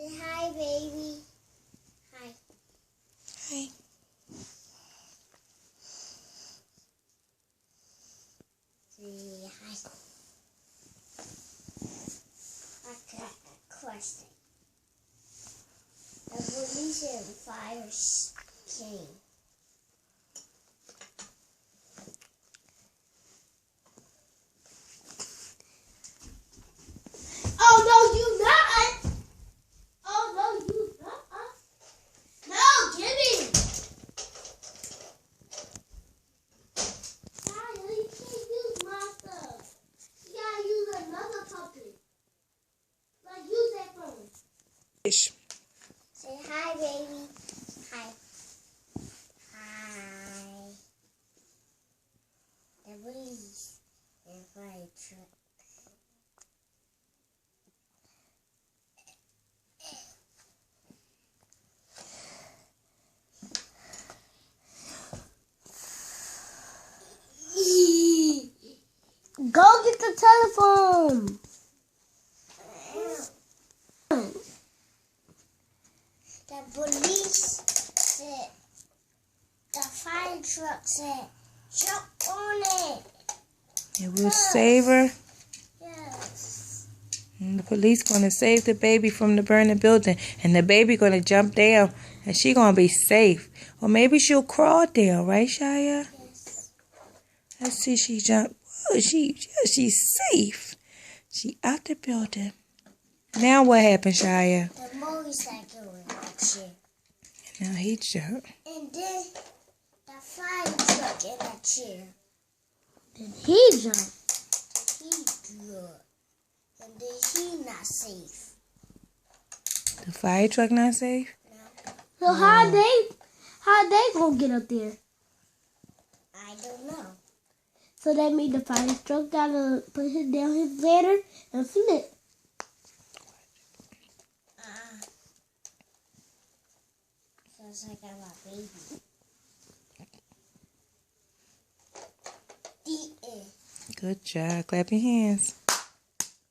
Say hi, baby. Hi. Hi. Say hi. I got a question. The police and fire came. Oh, no, you not. Oh, no, you not. No, give me. Kyle, you can't use my stuff. You gotta use another puppet. Like, use that phone. Fish. Say hi, baby. Hi. Hi. The police and fire truck. Go get the telephone. The police said, the fire truck said, jump on it. It will save her. Yes. And the police gonna save the baby from the burning building. And the baby gonna jump down. And she gonna be safe. Or maybe she'll crawl down, right, Shya? Yes. Let's see, she jumped. Oh, she's safe. She out the building. Now what happened, Shya? The motorcycle in that chair. Now he jumped. And then the fire truck in that chair. Then he jumped. He good. And then he not safe. The fire truck not safe? So how they gonna get up there? I don't know. So that means the fire truck gotta put him down his ladder and flip. Sounds like I'm a baby. The end. Good job. Clap your hands.